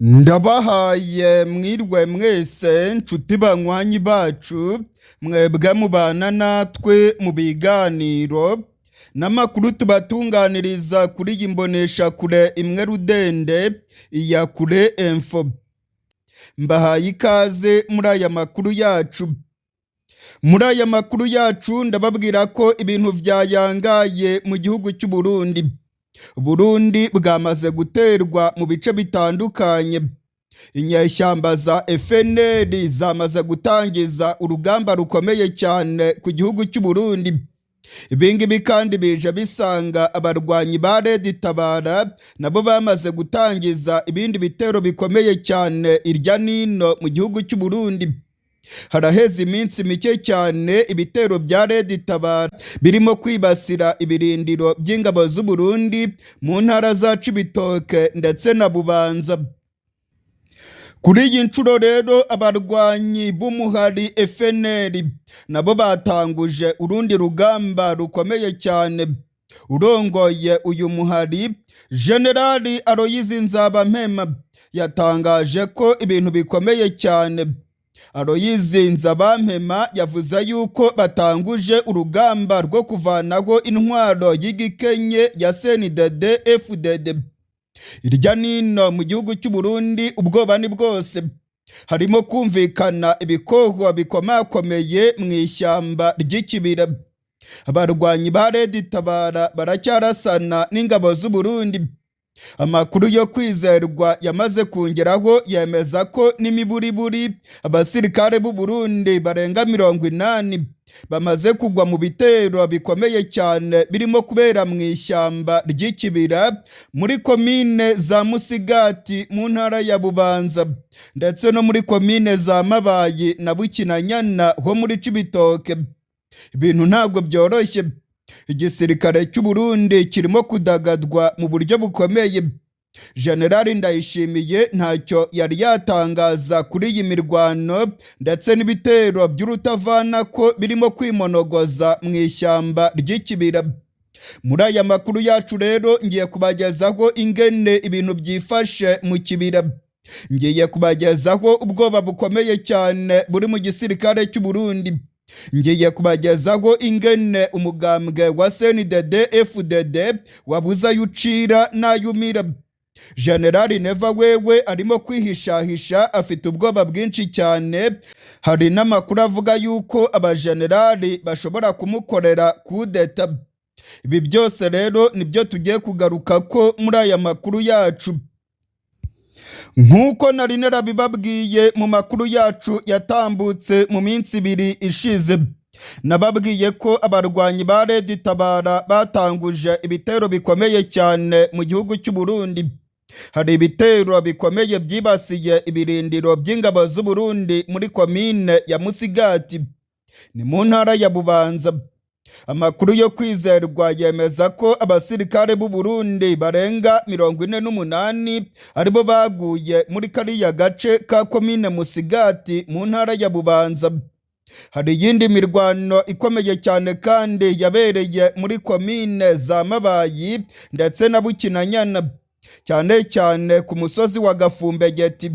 Ndabahaye mwirwe mwese nshuti banywanyi bacu mwebwe mubana natwe mu biganiro n'amakuru tubatunganiriza kuri iyi mboneshakure imwe rudende iya Kure Info. Mbahaye ikaze muri aya makuru yacu. Muri aya makuru yacu ndababwira ko ibintu vyayangaye mu gihugu cy'u Burundi. Burundi bwamaze guterwa mu bice bitandukanye. Inyeshyamba za FNL zamaze gutangiza urugamba rukomeye cyane ku gihugu cy'u Burundi. Ibingibi kandi bije bisanga abarwanyi ba Red Tabara nabo bamaze gutangiza ibindi bitero bikomeye cyane irya nino mu gihugu cy'u Burundi. Haraheze iminsi mike cyane ibitero bya Red Tabara birimo kwibasira ibirindiro by'ingabo z'u Burundi mu ntara za Cibitoke ndetse na Bubanza. Kuri iyi nshuro rero abarwanyi b'umuhari FNL nabo batanguje urundi rugamba rukomeye cyane. Urongoye uyu muhari Generali Aloyizi Nzabampema yatangaje ko ibintu bikomeye cyane. Aloyizi Nzabampema yavuze yuko batanguje urugamba rwo kuvanaho intwaro y'igikenye ya CNDD FDD. Irya nino mu gihugu cy'u Burundi ubwoba ni bwose. Harimo kumvikana ibikohwa bikomakomeye mu ishyamba ry'ikibira. Abarwanyi ba Red Tabara baracyarasana n'ingabo z'u Burundi. Amakuru yo kwizerwa yamaze kungeraho yemeza ko n'imiburiburi abasirikare b'u Burundi barenga 80 bamaze kugwa mu bitero bikomeye cyane birimo kubera mu ishyamba ry'ikibira muri komine za Musigati mu ntara ya Bubanza ndetse no muri komine za Mabayi na Bukinanyana ho muri Cibitoke. Ibintu ntabwo byoroshye. Igisirikare cy'u Burundi kirimo kudagadwa mu buryo bukomeye. Generali Ndayishimiye ntacyo yari yatangaza kuri iyi mirwano ndetse n'ibitero by'urutavana ko birimo kwimonogoza mu ishyamba ry'ikibira. Muri aya makuru yacu rero ngiye kubagezaho ingene ibintu byifashe mu kibira. Ngiye kubagezaho ubwoba bukomeye cyane buri mu gisirikare cy'u Burundi. Ngiye kubagezaho ingene umugambwe wa CNDD FDD wabuza yucira nayumira. Generali Neva wewe arimo kwihishahisha afite ubwoba bwinshi cyane. Hari n'amakuru avuga yuko abagenerali bashobora kumukorera kudeta. Ibi byose rero nibyo tugiye kugaruka ko muri aya makuru yacu. Nkuko nari narabibabwiye mu makuru yacu yatambutse mu minsi 2 ishize, nababwiye ko abarwanyi ba Red Tabara batanguje ibitero bikomeye cyane mu gihugu cy'u Burundi. Hari ibitero bikomeye byibasiye ibirindiro by'ingabo z'u Burundi muri komine ya Musigati ni mu ntara ya Bubanza. Amakuru yo kwizerwa yemeza ko abasirikare b'u Burundi barenga 48 aribo baguye muri kariya gace ka komine Musigati mu ntara ya Bubanza. Hari yindi mirwano ikomeye cyane kandi yabereye muri komine za Mabayi ndetse na Bukinanyana, cyane cyane ku musozi wa Gafumbegeti.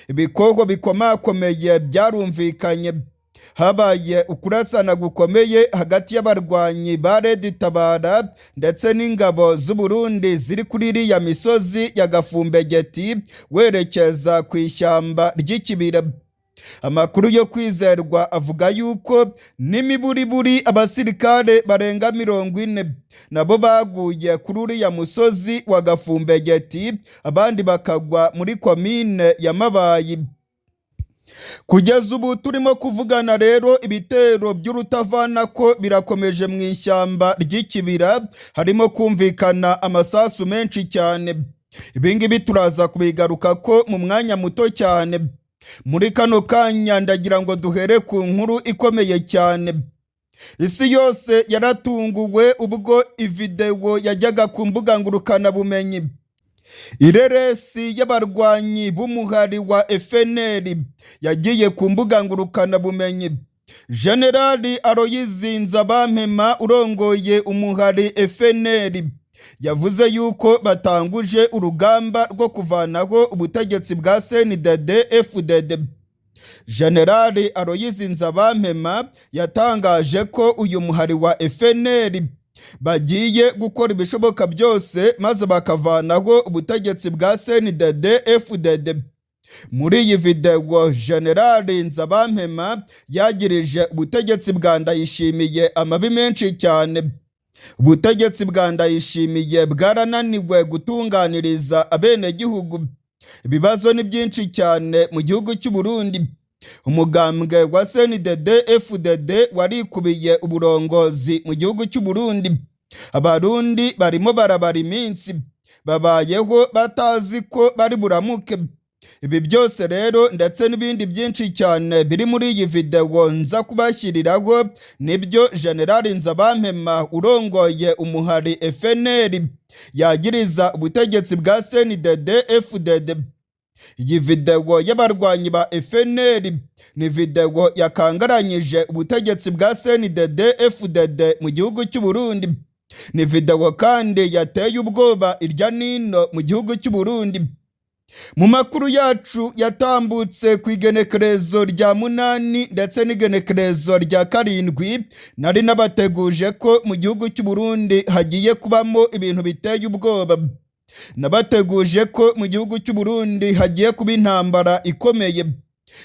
Ibikogo bikomakomeye byarumvikanye. Habaye ukurasana gukomeye hagati y'abarwanyi ba Red Tabara ndetse n'ingabo z'u Burundi ziri kuri iriya misozi ya Gafumbegeti werekeza ku ishyamba ry'ikibira. Amakuru yo kwizerwa avuga yuko n'imiburiburi abasirikare barenga 40 nabo baguye kuri uriya musozi wa Gafumbegeti, abandi bakagwa muri komine ya Mabayi. Kugeza ubu turimo kuvugana rero ibitero by'urutavana ko birakomeje mu ishyamba ry'ikibira. Harimo kumvikana amasasu menshi cyane. Ibingibi turaza kubigaruka ko mu mwanya muto cyane. Muri kano kanya ndagira ngo duhere ku nkuru ikomeye cyane. Isi yose yaratunguwe ubwo ivideo yajyaga ku mbuga ngurukana bumenyi. Ireresi y'abarwanyi b'umuhari wa FNL yagiye ku mbuga ngurukana bumenyi. Generali Aloyizi Nzabampema urongoye umuhari FNL yavuze yuko batanguje urugamba rwo kuvanaho ubutegetsi bwa CNDD-FDD. Generali Aloyizi Nzabampema yatangaje ko uyu muhari wa FNL bagiye gukora ibishoboka byose maze bakavanaho ubutegetsi bwa CNDD-FDD. Muri iyi video Generali Nzabampema yagirije ubutegetsi bwa Ndayishimiye amabi menshi cyane. Ubutegetsi bwa Ndayishimiye bwarananiwe gutunganiriza abenegihugu. Ibibazo ni byinshi cyane mu gihugu cy'u Burundi. Umugambwe wa CNDD-FDD warikubiye uburongozi mu gihugu cy'u Burundi. Abarundi barimo barabara iminsi, babayeho batazi ko bari buramuke. Ibi byose rero ndetse n'ibindi byinshi cyane biri muri iyi video nza kubashyiriraho nibyo Generali Nzabampema urongoye umuhari FNL yagiriza ubutegetsi bwa CNDD-FDD. Iyi video y'abarwanyi ba FNL ni video yakangaranyije ubutegetsi bwa CNDD-FDD mu gihugu cy'u Burundi. Ni video kandi yateye ubwoba irya nino mu gihugu cy'u Burundi. Mu makuru yacu yatambutse ku igenekerezo rya 8 ndetse n'igenekerezo rya 7 nari nabateguje ko mu gihugu cy'u Burundi hagiye kubamo ibintu biteye ubwoba. Nabateguje ko mu gihugu cy'u Burundi hagiye kuba intambara ikomeye.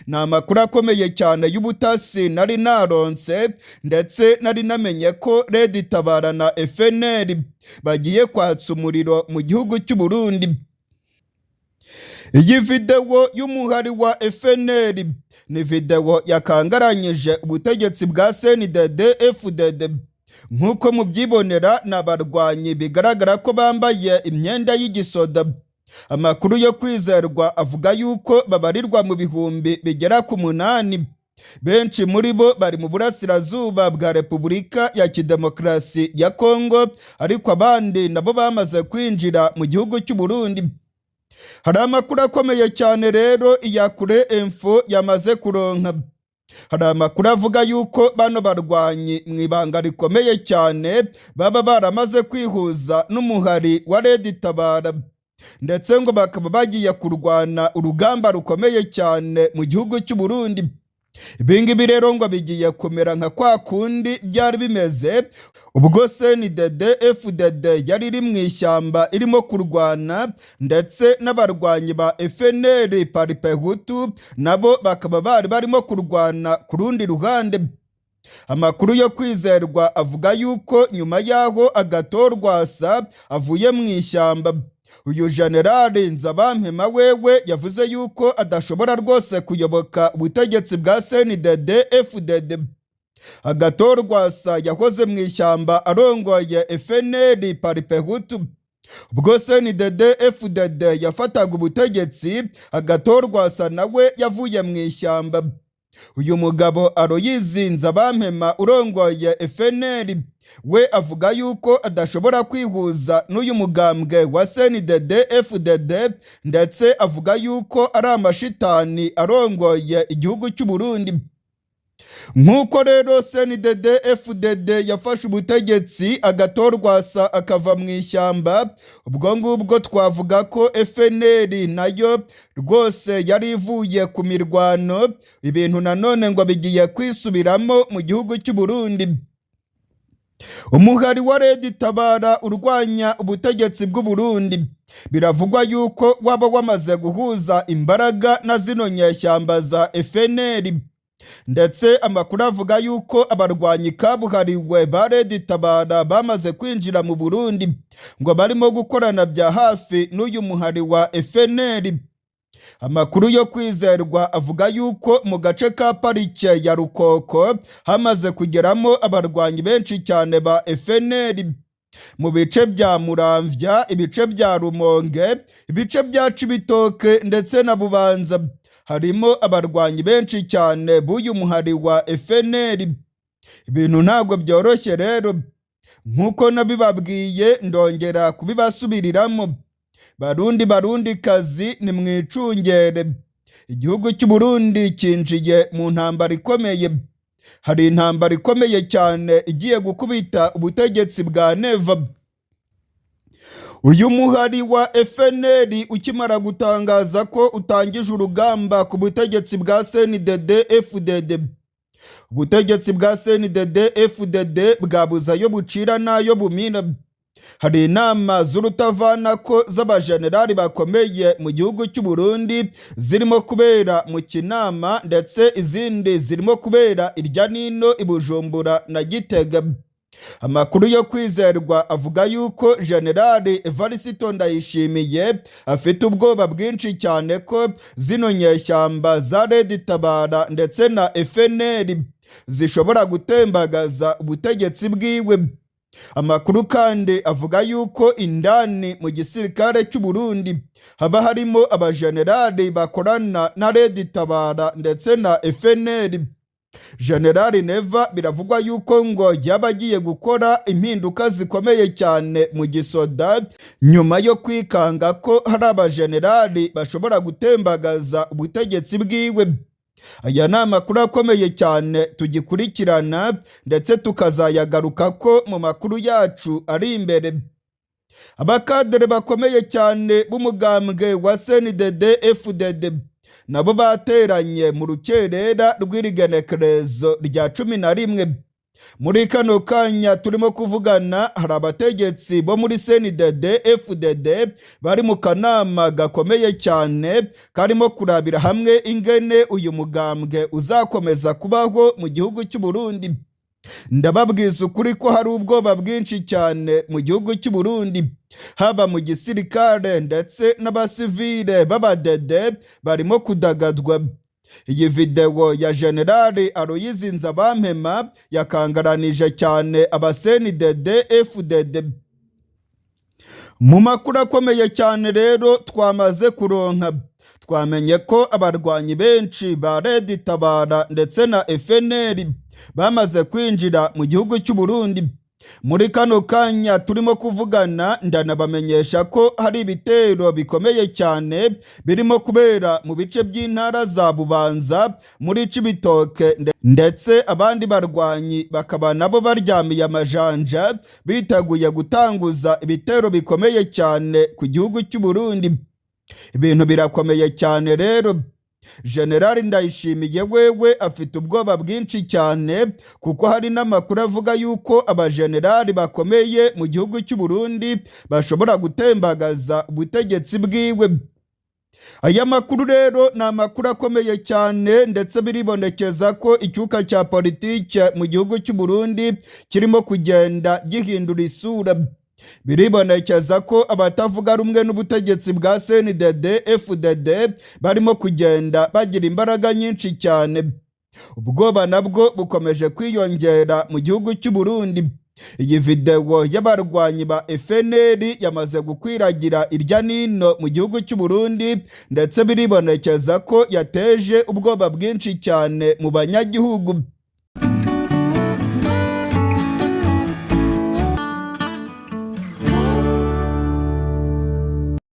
Ni amakuru akomeye cyane y'ubutasi nari naronse, ndetse nari namenye ko Red Tabara na FNL bagiye kwatsa umuriro mu gihugu cy'u Burundi. Iyi video y'umuhari wa FNL ni video yakangaranyije ubutegetsi bwa CNDD-FDD. Nk'uko mubyibonera n'abarwanyi bigaragara ko bambaye imyenda y'igisoda. Amakuru yo kwizerwa avuga yuko babarirwa mu bihumbi bigera ku 8. Benshi muri bo bari mu burasirazuba bwa Repubulika ya Kidemokarasi ya Kongo, ariko abandi nabo bamaze kwinjira mu gihugu cy'u Burundi. Hari amakuru akomeye cyane rero Iyakure Info yamaze kuronka. Hari amakuru avuga yuko bano barwanyi mu ibanga rikomeye cyane baba baramaze kwihuza n'umuhari wa Red Tabara, ndetse ngo bakaba bagiye kurwana urugamba rukomeye cyane mu gihugu cy'u Burundi. Ibingibi rero ngo bigiye kumera nka kwa kundi byari bimeze ubwo CNDD-FDD yari iri mu ishyamba irimo kurwana, ndetse n'abarwanyi ba FNL Paripehutu nabo bakaba barimo kurwana ku rundi ruhande. Amakuru yo kwizerwa avuga yuko nyuma yaho Agathon Rwasa avuye mu ishyamba, uyu Generali Nzabampema wewe yavuze yuko adashobora rwose kuyoboka ubutegetsi bwa CNDD-FDD. Agathon Rwasa yahoze mu ishyamba arongoye FNL Paripehutu. Ubwo CNDD-FDD yafataga ubutegetsi, Agathon Rwasa nawe yavuye mu ishyamba. Uyu mugabo Aloyizi Nzabampema urongoye FNL we avuga yuko adashobora kwihuza n'uyu mugambwe wa CNDD-FDD, ndetse avuga yuko ari amashitani arongoye igihugu cy'u Burundi. Nk'uko rero CNDD-FDD yafashe ubutegetsi, Agathon Rwasa akava mu ishyamba, ubwo ngubwo twavuga ko FNL nayo rwose yari ivuye ku mirwano. Ibintu nanone ngo bigiye kwisubiramo mu gihugu cy'u Burundi. Umuhari wa Red Tabara urwanya ubutegetsi bw'u Burundi biravugwa yuko waba wamaze guhuza imbaraga na zino nyeshyamba za FNL, ndetse amakuru avuga yuko abarwanyi kabuhariwe ba Red Tabara bamaze kwinjira mu Burundi, ngo barimo gukorana bya hafi n'uyu muhari wa FNL. Amakuru yo kwizerwa avuga yuko mu gace ka parike ya Rukoko hamaze kugeramo abarwanyi benshi cyane ba FNL. Mu bice bya Muramvya, ibice bya Rumonge, ibice bya Cibitoke ndetse na Bubanza harimo abarwanyi benshi cyane b'uyu muhari wa FNL. Ibintu ntabwo byoroshye rero, nk'uko nabibabwiye ndongera kubibasubiriramo. Barundi kazi ni mwicungere. Igihugu cy'u Burundi kinjiye mu ntambara ikomeye. Hari intambara ikomeye cyane igiye gukubita ubutegetsi bwa Neva. uyu muhari wa FNL ukimara gutangaza ko utangije urugamba ku butegetsi bwa CNDD-FDD, ubutegetsi bwa CNDD-FDD bwabuze ayo bucira n'ayo bumira. Hari inama z'urutavanako z'abajenerali bakomeye mu gihugu cy'u Burundi zirimo kubera mu Kinama, ndetse izindi zirimo kubera irya nino i Bujumbura na Gitega. Amakuru yo kwizerwa avuga yuko Generali Evariste Ndayishimiye afite ubwoba bwinshi cyane ko zino nyeshyamba za Red Tabara ndetse na FNL zishobora gutembagaza ubutegetsi bwiwe. Amakuru kandi avuga yuko indani mu gisirikare cy'u Burundi haba harimo abajenerali bakorana na Red Tabara ndetse na FNL. Generali Neva biravugwa yuko ngo yaba agiye gukora impinduka zikomeye cyane mu gisoda nyuma yo kwikanga ko hari abajenerali bashobora gutembagaza ubutegetsi bwiwe. Aya ni amakuru akomeye cyane tugikurikirana ndetse tukazayagaruka ko mu makuru yacu ari imbere. Abakadere bakomeye cyane b'umugambwe wa CNDD-FDD nabo bateranye mu rukerera rw'irigenekerezo rya 11. Muri kano kanya turimo kuvugana hari abategetsi bo muri CNDD-FDD bari mu kanama gakomeye cyane karimo kurabira hamwe ingene uyu mugambwe uzakomeza kubaho mu gihugu cy'u Burundi. Ndababwiza ukuri ko hari ubwoba bwinshi cyane mu gihugu cy'u Burundi, haba mu gisirikare ndetse n'abasivile b'abadede barimo kudagadwa. Iyi video ya Generali Aloyizi Nzabampema yakangaranije cyane CNDD-FDD. Mu makuru akomeye cyane rero twamaze kuronka, twamenye ko abarwanyi benshi ba Red Tabara ndetse na FNL bamaze kwinjira mu gihugu cy'u Burundi. Muri kano kanya turimo kuvugana ndanabamenyesha ko hari ibitero bikomeye cyane birimo kubera mu bice by'intara za Bubanza, muri Cibitoke, ndetse abandi barwanyi bakaba nabo baryamiye amajanja biteguye gutanguza ibitero bikomeye cyane ku gihugu cy'u Burundi. Ibintu birakomeye cyane rero. Generali Ndayishimiye wewe afite ubwoba bwinshi cyane kuko hari n'amakuru avuga yuko abajenerali bakomeye mu gihugu cy'u Burundi bashobora gutembagaza ubutegetsi bwiwe. Aya makuru rero ni amakuru akomeye cyane ndetse biribonekeza ko icyuka cya politike mu gihugu cy'u Burundi kirimo kugenda gihindura isura. Biribonekeza ko abatavuga rumwe n'ubutegetsi bwa CNDD-FDD barimo kugenda bagira imbaraga nyinshi cyane. Ubwoba nabwo bukomeje kwiyongera mu gihugu cy'u Burundi. Iyi video y'abarwanyi ba FNL yamaze gukwiragira irya nino mu gihugu cy'u Burundi, ndetse biribonekeza ko yateje ubwoba bwinshi cyane mu banyagihugu.